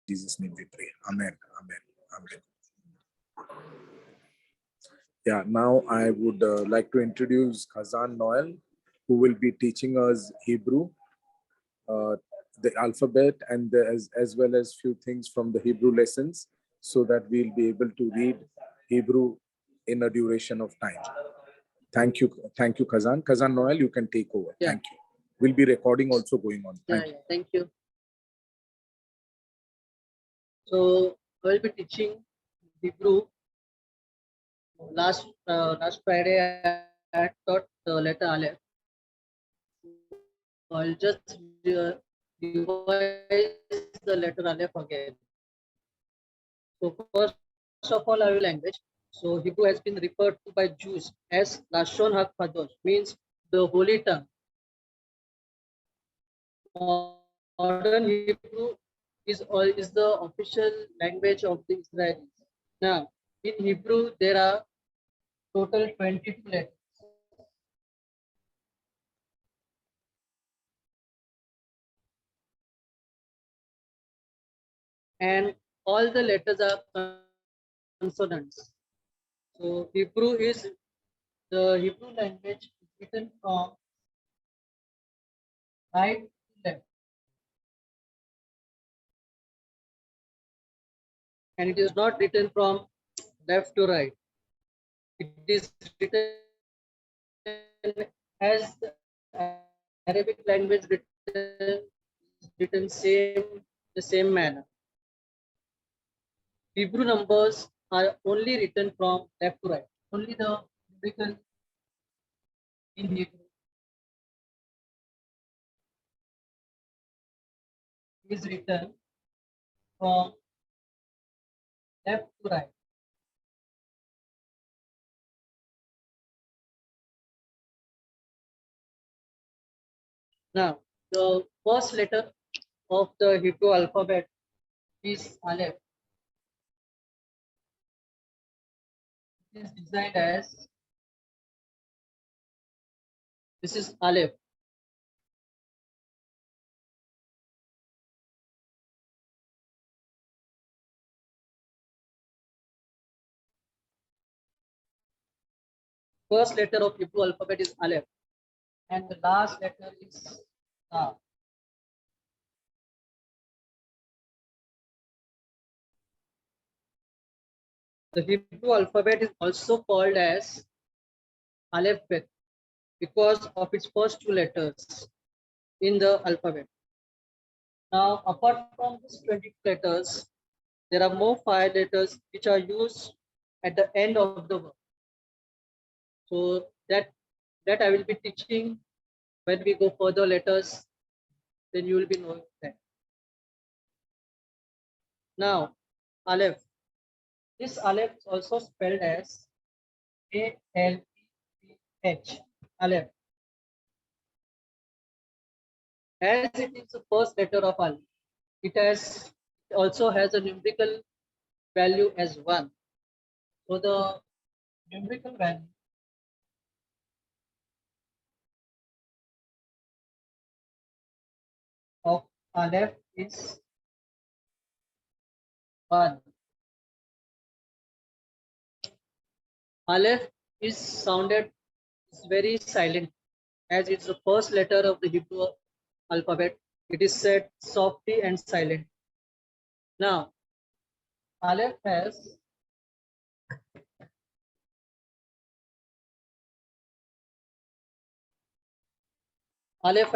Jesus' name we pray. Amen. Amen. Amen. Yeah, now I would like to introduce Chazzan Noel, who will be teaching us Hebrew, uh, the alphabet, and as well as few things from the Hebrew lessons, so that we'll be able to read Hebrew in a duration of time. Thank you, Chazzan. Chazzan Noel, you can take over. Yeah. Thank you. We'll be recording also going on. Thank you. Thank you. So I will be teaching Hebrew. Last Friday I taught the letter Aleph. So I'll just revise the letter Aleph again. So first of all, I will language. So Hebrew has been referred to by Jews as Lashon HaKadosh, means the holy tongue. Modern Hebrew is the official language of the Israelis. Now, in Hebrew, there are total 22 letters. And all the letters are consonants. So the Hebrew language is written from right to left. And it is not written from left to right. It is written as the Arabic language written the same manner. Hebrew numbers are only written from left to right. Only the numerical in Hebrew is written from left to right. Now, the first letter of the Hebrew alphabet is Aleph. It is designed as this is Aleph. First letter of Hebrew alphabet is Aleph, and the last letter is Ta. The Hebrew alphabet is also called as Aleph-Bet because of its first two letters in the alphabet. Now, apart from these 22 letters, there are more 5 letters which are used at the end of the word. So that I will be teaching when we go further letters, then you will be knowing that. Now, Aleph. This Aleph is also spelled as A-L-E-P-H. Aleph. As it is the first letter of Aleph, it also has a numerical value as 1. So the numerical value of Aleph is 1. Aleph is sounded very silent as it's the first letter of the Hebrew alphabet. It is said softly and silent. Now, Aleph has Aleph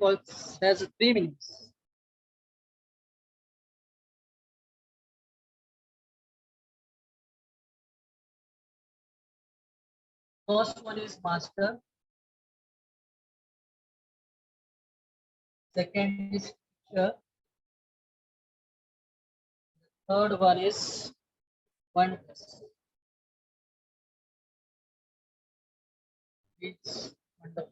also has 3 meanings. First one is master. Second is teacher. Third one is wonders. It's wonderful.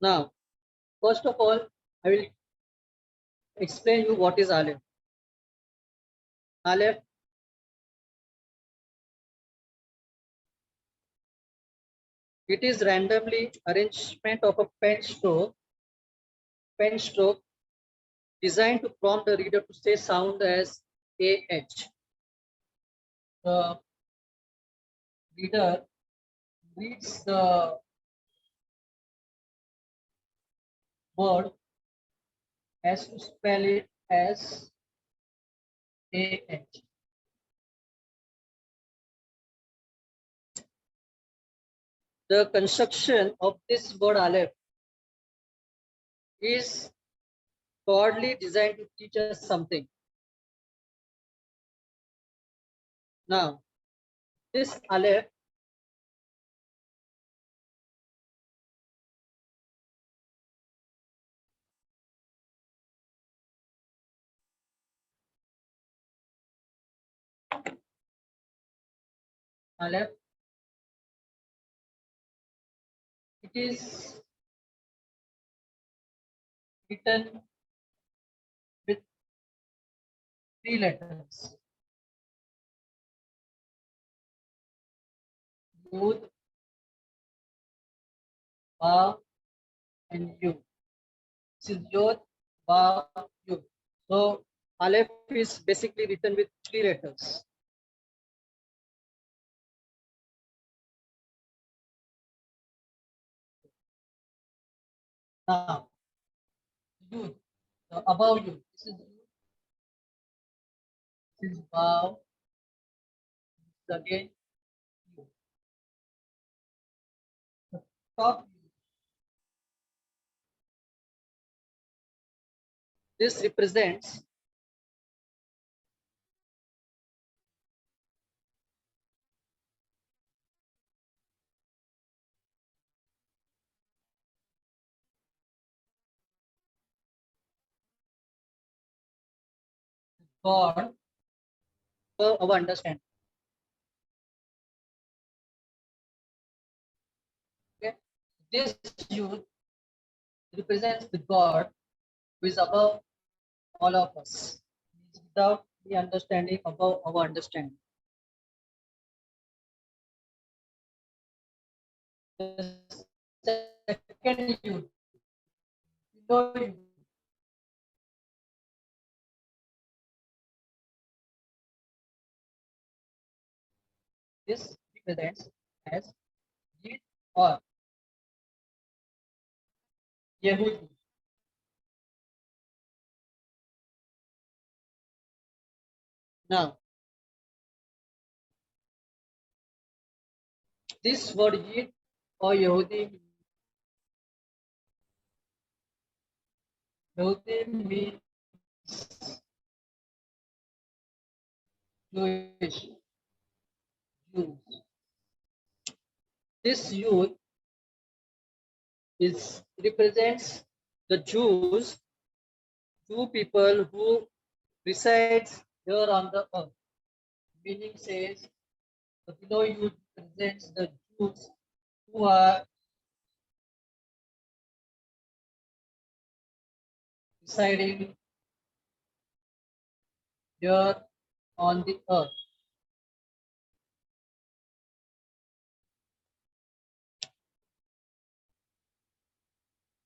Now, first of all, I will explain you what is Aleph. Aleph It is randomly arrangement of a pen stroke designed to prompt the reader to say sound as AH. The reader reads the word has to spell it as AH. The construction of this word Aleph is broadly designed to teach us something. Now, this Aleph Aleph, it is written with 3 letters. Yud, Ba, and Yu. This is Yod, Ba, Yu. So Aleph is basically written with 3 letters. Now, Yud, above Yud, this is Yud, this is Ba, this is again Yu. The top Yud, this represents God for our understanding. Okay? This Yud represents the God who is above all of us. He is without the understanding above our understanding. The second Yud, below Yud, this represents as Yid or Yehudi. Now, this word Yid or Yehudi means Jewish, Jews. This youth is represents the Jews, Jew people who resides here on the earth. Meaning says the below youth represents the Jews who are residing here on the earth.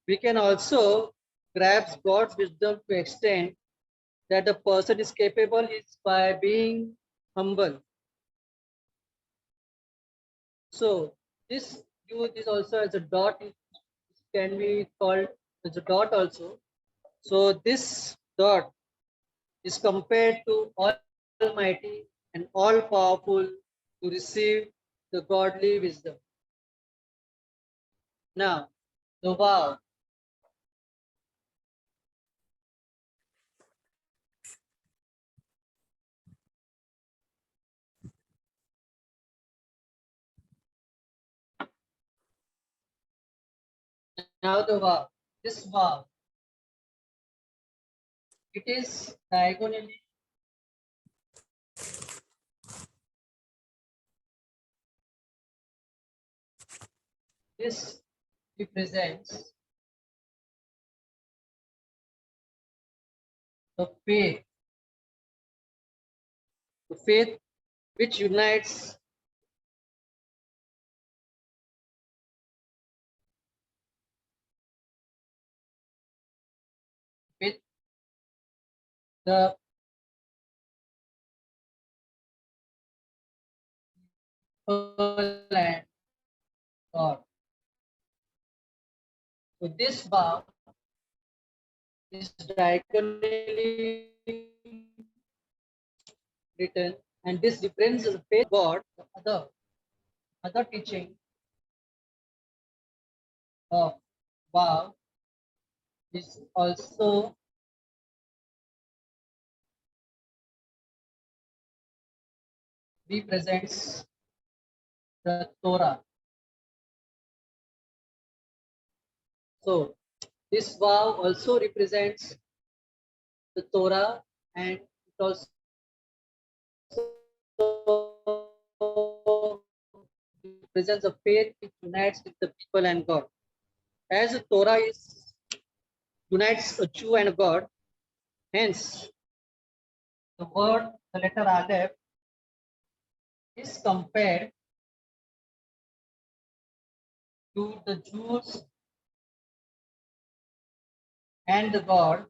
We can also grasp God's wisdom to extent that a person is capable is by being humble. So this youth is also as a dot, it can be called as a dot also. So this dot is compared to Almighty and all powerful to receive the godly wisdom. Now, the vow. Now the vow. This vow. It is diagonally this represents the faith which unites with the and God. So this vow is diagonally written, and this represents the faith of God. The other teaching of vow is also represents the Torah. So this vow also represents the Torah, and it also represents a faith which unites with the people and God. As the Torah is unites a Jew and a God, hence the letter Aleph is compared to the Jews and the God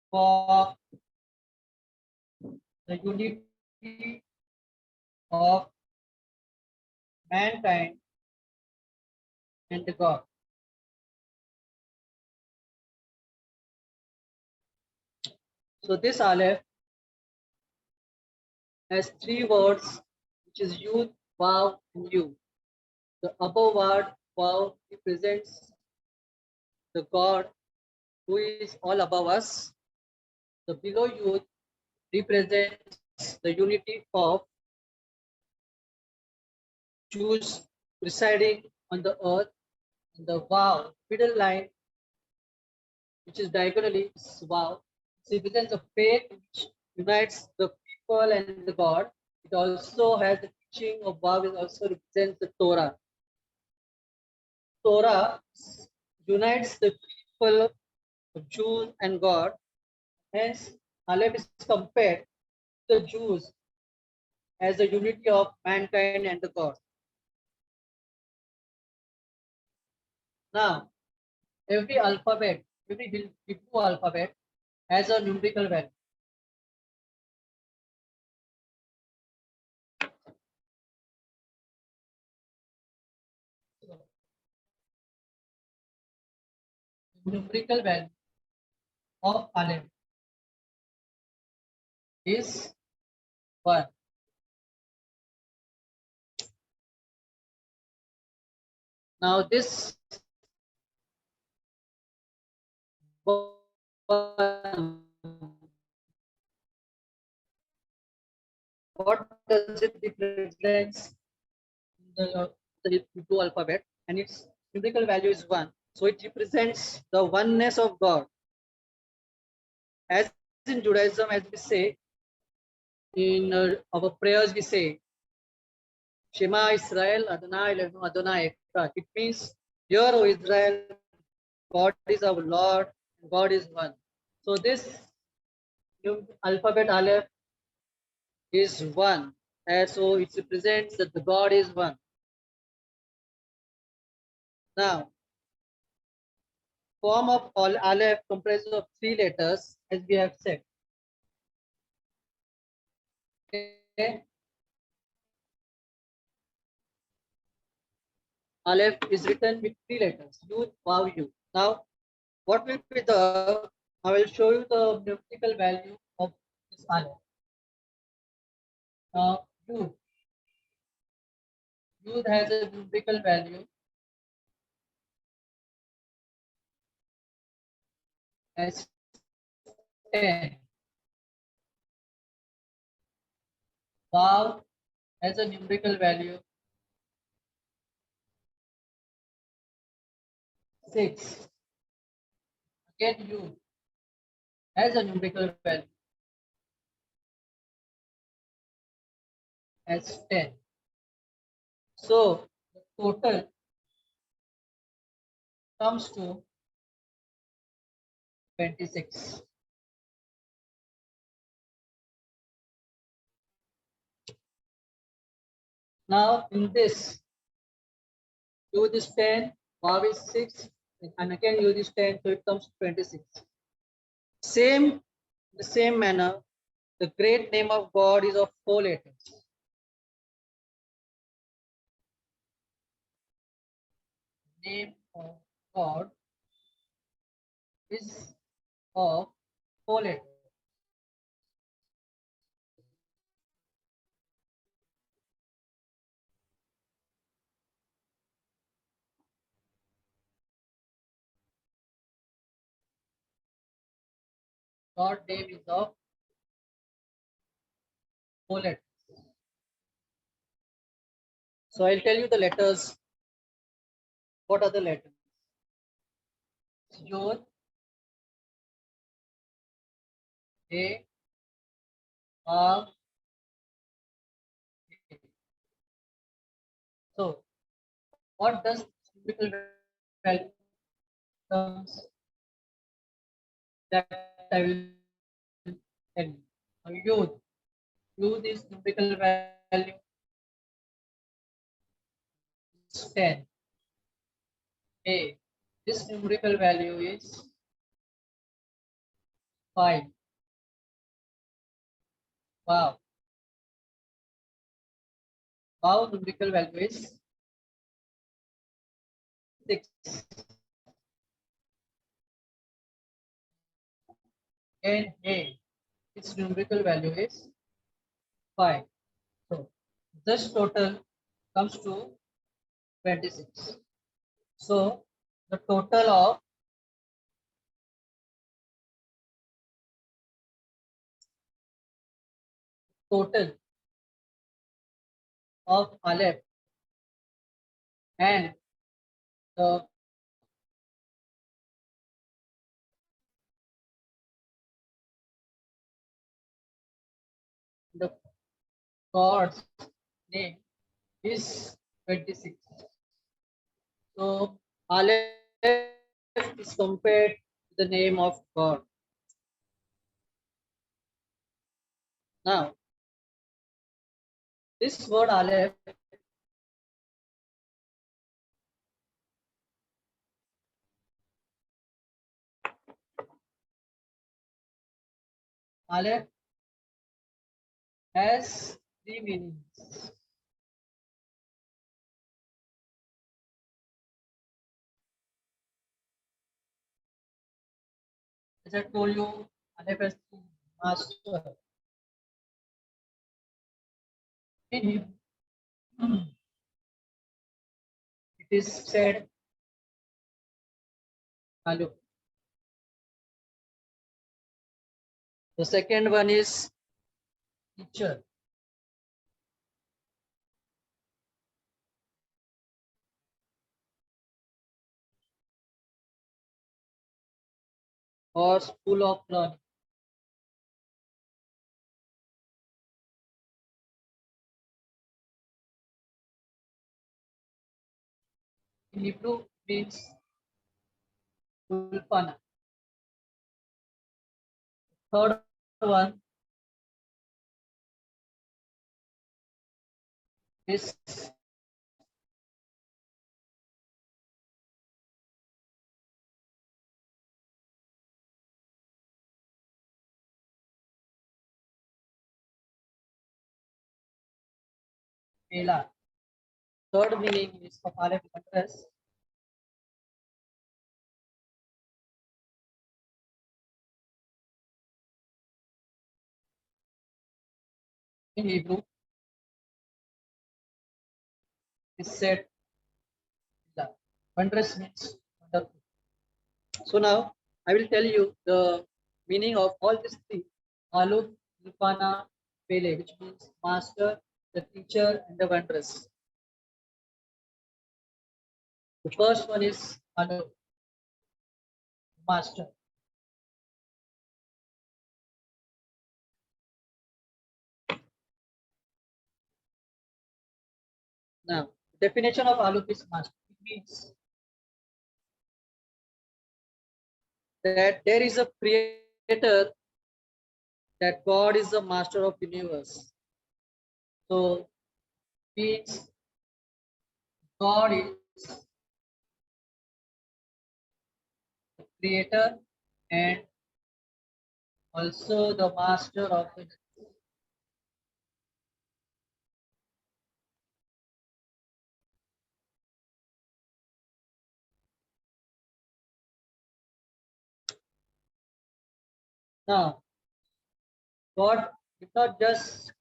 for the unity of mankind and the God. So this Aleph has three words, which is youth, vow, and you. The above word vow represents the God who is all above us. The below youth represents the unity of Jews residing on the earth. And the vow, middle line, which is diagonally vow, represents the faith which unites the people and the God. It also has the teaching of vow, it also represents the Torah. Torah unites the people of Jews and God. Hence, Aleph is compared to the Jews as the unity of mankind and the God. Now, every alphabet, every Hebrew alphabet has a numerical value. So, numerical value of Aleph is 1. Now, this 1, what does it represent the Hebrew alphabet? And its numerical value is 1. So it represents the oneness of God. As in Judaism, as we say, in our prayers, we say, Shema Israel, Adonai Elohim, Adonai Echad. It means, hear, O Israel, God is our Lord, God is one. So this alphabet Aleph is one. And so it represents that the God is one. Now, form of all Aleph comprises of 3 letters, as we have said. Okay. Aleph is written with 3 letters, Yud, Vav, Yud. Now, what will be I will show you the numerical value of this Aleph. Now, Yud. Yud has a numerical value as 10. Vav has a numerical value 6. Again, Yud has a numerical value as 10. So, the total comes to 26. Now, in this, Use is 10, Vav is 6, and again use is 10, so it comes 26. The same manner, the great name of God is of 4 letters. Name of God is of 4 letters. God name is of 4 letters. So I'll tell you the letters. What are the letters? Yod, A, R, A. So what does symbolical value comes? That I will tell you. Now, Yod is numerical value is 10. A, this numerical value is 5. Wow. Wow, numerical value is 6. And A, its numerical value is 5. So this total comes to 26. So the total of Aleph and the the God's name is 26. So Aleph is compared to the name of God. Now, this word Aleph Aleph has 3 meanings. As I told you, Aleph has 3 master. In him, it is said Aleph. The second one is teacher. Or school of learning. In Hebrew means Ulpana. Third one is Mela. Third meaning is of Aleph address. In Hebrew is said Mela. Wondrous means wonderful. So now I will tell you the meaning of all these 3. Aleph, Ulpana, Pele, which means master, the teacher, and the wondrous. The first one is Aleph, master. Now, definition of Aleph is master. It means that there is a creator, that God is the master of universe. So means God the creator and also the master of the universe. Now, God did not just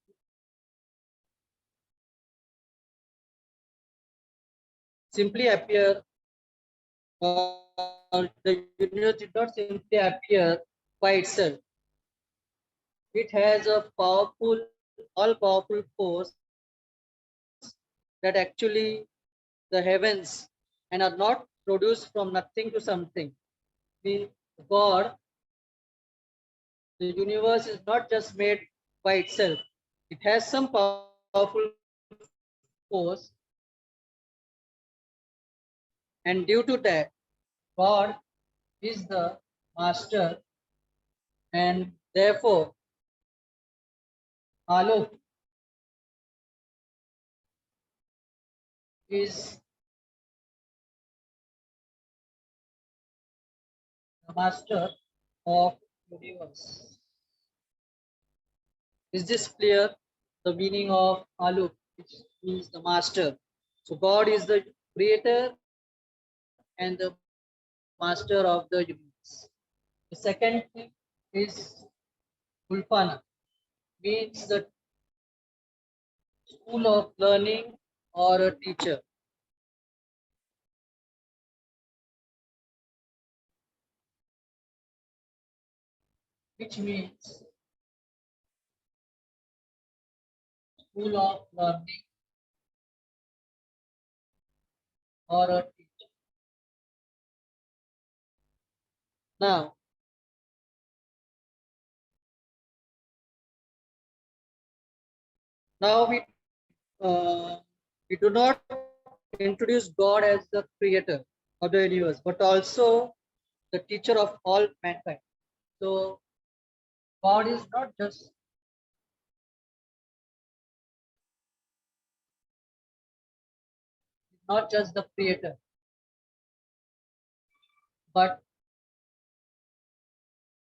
simply appear, or the universe did not simply appear by itself. It has a powerful, all powerful force that actually the heavens and are not produced from nothing to something. The God, the universe is not just made by itself. It has some powerful force, and due to that, God is the master, and therefore Alok is the master of universe. Is this clear? The meaning of Aluk, which means the master. So God is the creator and the master of the universe. The second thing is Ulpana, means the school of learning or a teacher, which means school of learning or a teacher. Now, now we do not introduce God as the creator of the universe, but also the teacher of all mankind. So God is not just the creator, but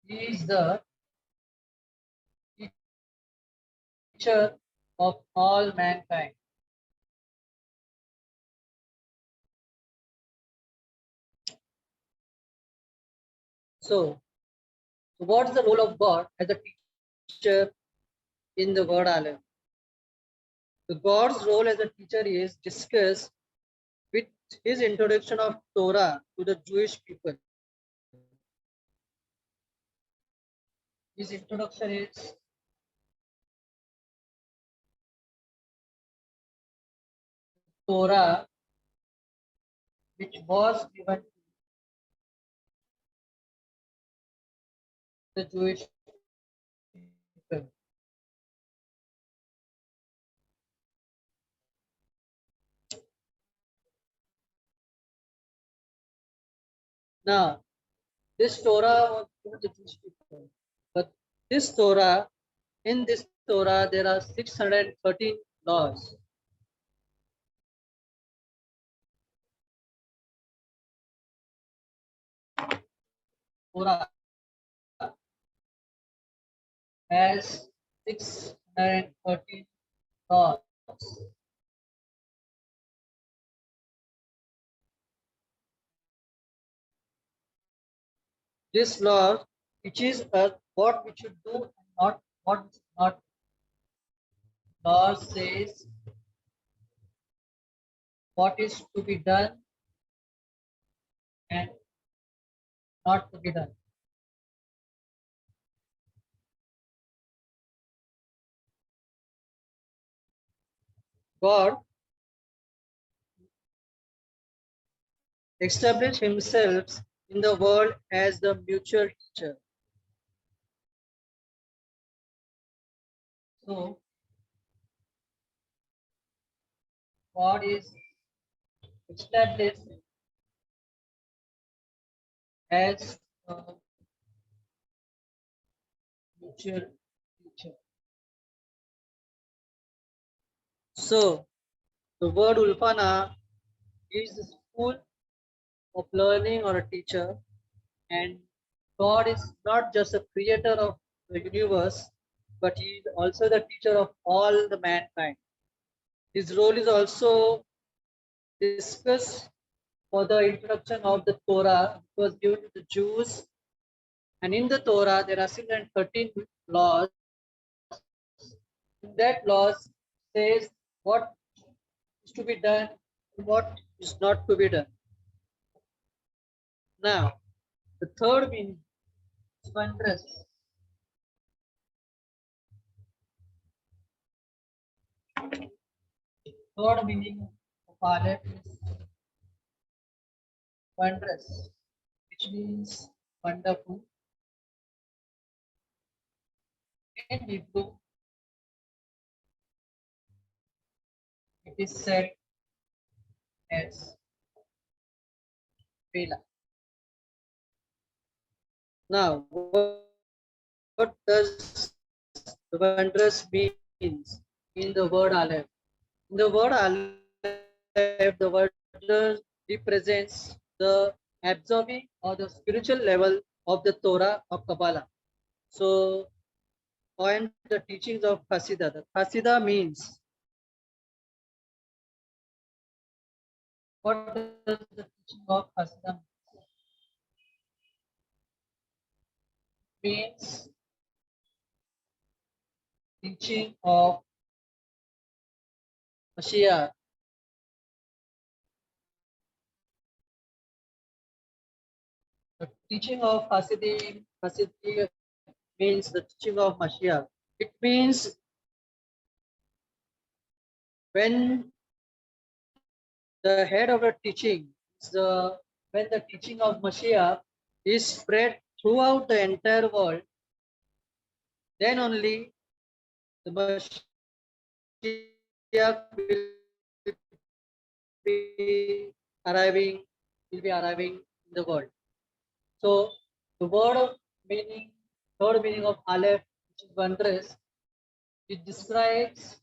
he is the teacher of all mankind. So, so what's the role of God as a teacher in the word Aleph? The God's role as a teacher is discussed with his introduction of Torah to the Jewish people. His introduction is Torah, which was given to the Jewish people. Now, this Torah was given to the Jewish people, but this Torah, in this Torah, there are 613 laws. Torah has 613 laws. This law teaches us what we should do and not what we should not. Law says what is to be done and not to be done. God established himself in the world as the mutual teacher. So God is established as a mutual teacher. So the word Ulpana is the school of learning or a teacher, and God is not just a creator of the universe, but He is also the teacher of all the mankind. His role is also discussed for the introduction of the Torah. It was given to the Jews, and in the Torah there are 613 laws. In that laws says what is to be done and what is not to be done. Now, the third meaning is wondrous. Third meaning of Aleph is wondrous, which means wonderful. In Hebrew, it is said as Vela. Now, what does the wondrous means in the word Aleph? In the word Aleph, the word represents the absorbing or the spiritual level of the Torah or Kabbalah. So, and the teachings of Hasidah. The Hasidah means, what does the teaching of Hasidah means? Teaching of Mashiach. The teaching of Hasidim means the teaching of Mashiach. It means when the head of the teaching, when the teaching of Mashiach is spread throughout the entire world, then only the Mashiach arriving, will be arriving in the world. So the word of meaning, third meaning of Aleph, which is wondrous, it describes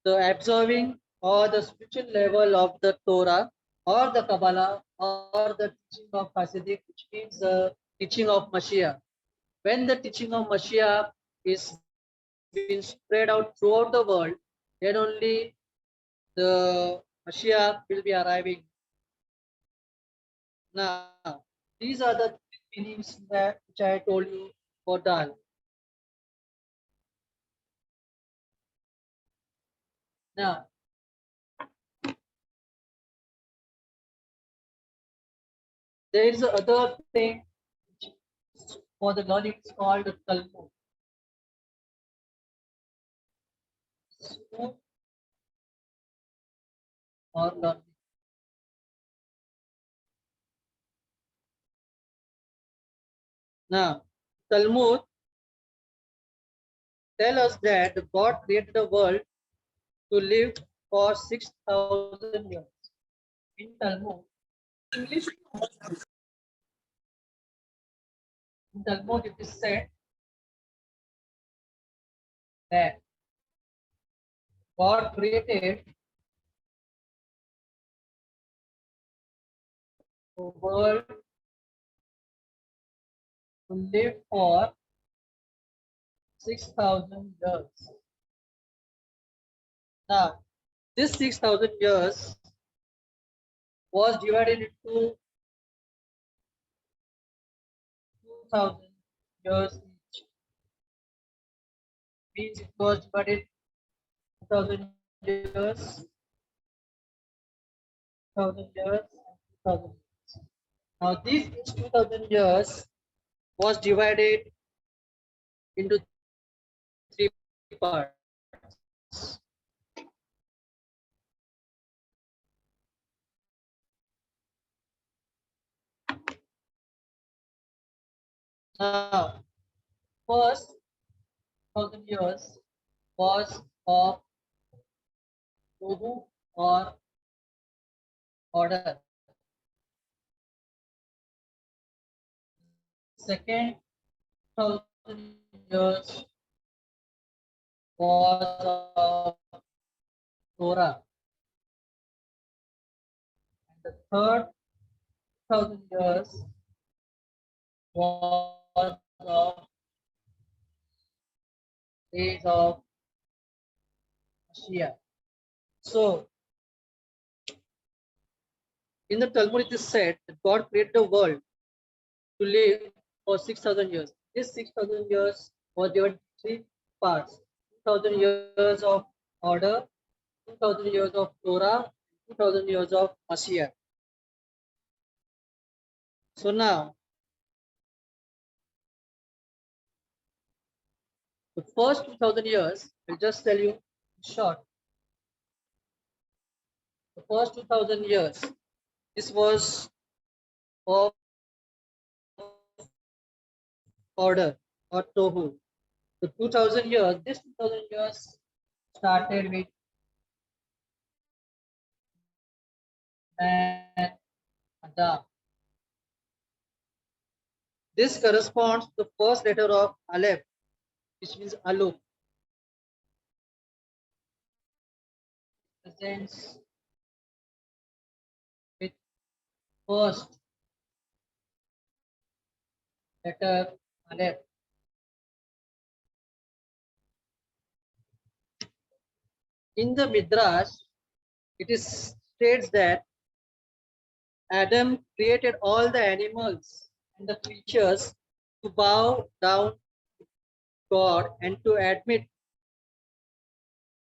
the absorbing or the spiritual level of the Torah or the Kabbalah or the teaching of Hasidic, which means the teaching of Mashiach. When the teaching of Mashiach is being spread out throughout the world, then only the Mashiach will be arriving. Now, these are the meanings that which I told you for Dal. Now, there is other thing which for the learning is called the Talmud. School or learning. Now, Talmud tell us that God created the world to live for 6,000 years. In Talmud, English, in Talmud it is said that God created the world to live for 6,000 years. Now, this 6,000 years was divided into 2,000 years each. Means it was divided 2,000 years, 1,000 years, and 2,000 years. Now, these 2,000 years was divided into three parts. Now, first 1,000 years was of Tohu or order. Second 1,000 years was of Torah. third 1,000 years was of days of Mashiach. So, in the Talmud, it is said that God created the world to live for 6,000 years. This 6,000 years was divided into three parts: 2,000 years of order, 2,000 years of Torah, 2,000 years of Mashiach. So now, the first 2,000 years, I'll just tell you in short. The first 2,000 years, this was of order or Tohu. The 2,000 years, this 2,000 years started with and Adam. This corresponds to the first letter of Aleph, which means Aleph. Presents with first letter Aleph. In the Midrash, it is states that Adam created all the animals and the creatures to bow down to God and to admit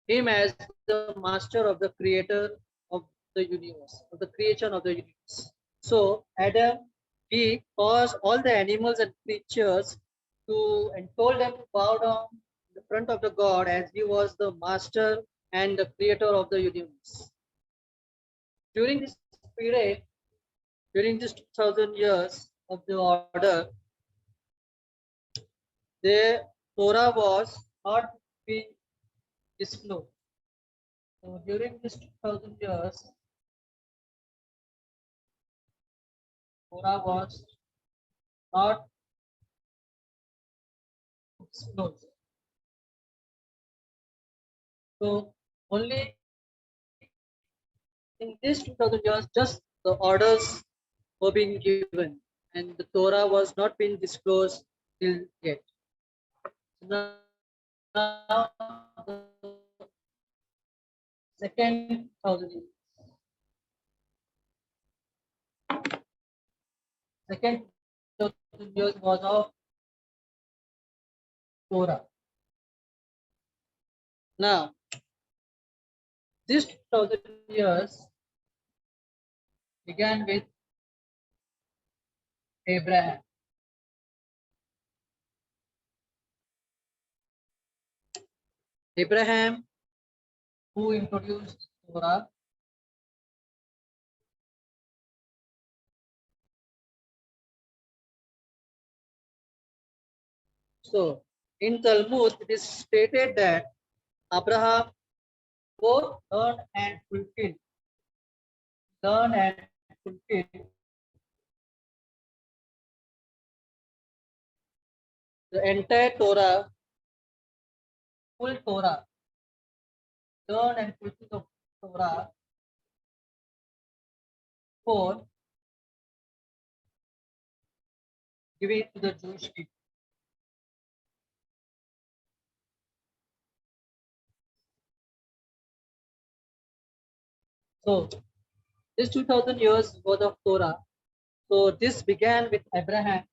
him as the master of the creator of the universe, of the creation of the universe. So Adam, he caused all the animals and creatures to and told them to bow down in the front of the God as he was the master and the creator of the universe. During this period, during this 2,000 years of the order, the Torah was not being disclosed. So during this 2,000 years, Torah was not disclosed. So only in this 2,000 years, just the orders were being given, and the Torah was not being disclosed till yet. Now, the second 1,000 years. Second 1,000 years was of Torah. Now, this 2,000 years began with Abraham. Abraham, who introduced Torah. So, in Talmud, it is stated that Abraham both learn and fulfill the entire Torah, full Torah, learn and fulfill the Torah for giving to the Jewish people. So this 2,000 years worth of Torah. So this began with Abraham.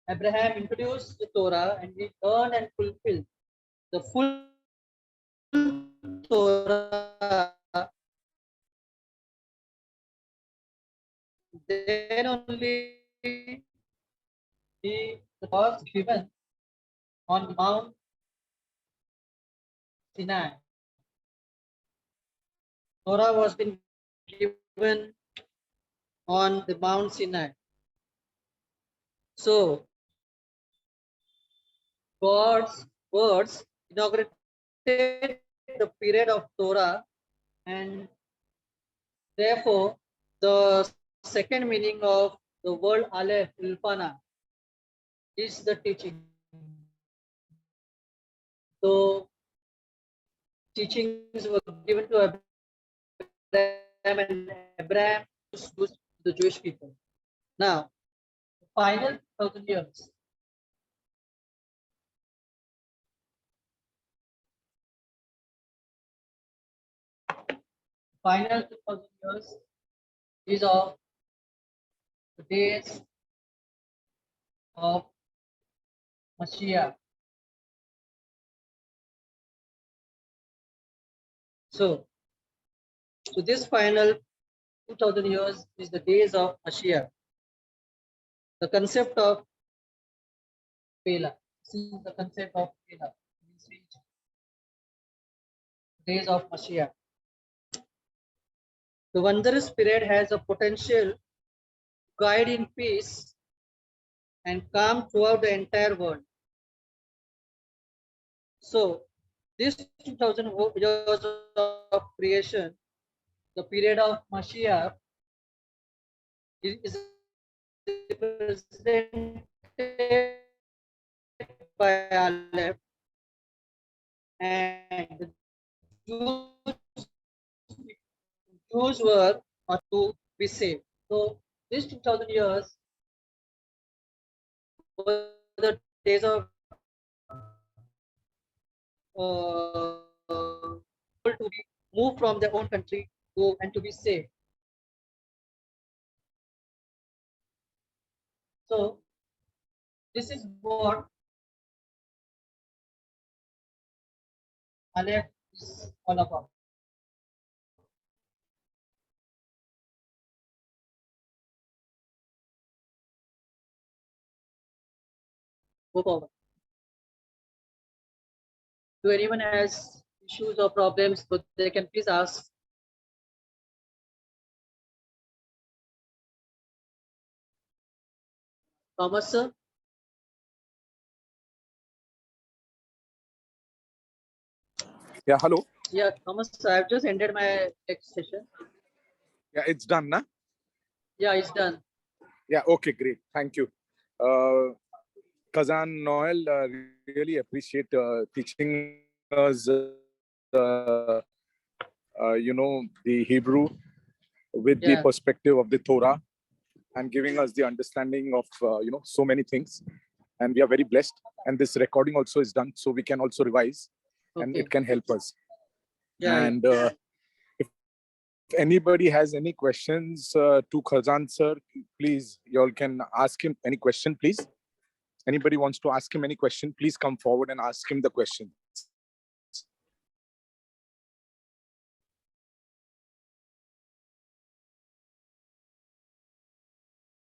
Abraham introduced the Torah and he learned and fulfilled the full Torah. Then only he was given on Mount Sinai. Torah was been given on the Mount Sinai. So God's words inaugurated the period of Torah, and therefore the second meaning of the word Aleph Ilpana is the teaching. So teachings were given to Abraham, and Abraham to the Jewish people. Now, the final 1,000 years. Final 2,000 years is of the days of Mashiach. So this final 2,000 years is the days of Mashiach. The concept of Pela. This is the concept of Pela. Days of Mashiach. The wondrous period has a potential to guide in peace and calm throughout the entire world. So, this 2,000 years of creation, the period of Mashiach, is represented by Aleph, and the Jews were to be saved. So, these 2,000 years were the days of to be moved from their own country go and to be saved. So this is what Aleph is all about. Go forward. Do anyone has issues or problems, so they can please ask. Thomas, sir? Yeah, hello. Yeah, Thomas, I've just ended my text session. Yeah, it's done, na? Yeah, it's done. Yeah, okay, great. Thank you. Chazzan, Noel, really appreciate teaching us, the Hebrew with the perspective of the Torah and giving us the understanding of, so many things. And we are very blessed. And this recording also is done, so we can also revise and it can help us. Yeah, and if anybody has any questions to Chazzan sir, please, you all can ask him any question, please. Anybody wants to ask him any question, please come forward and ask him the question.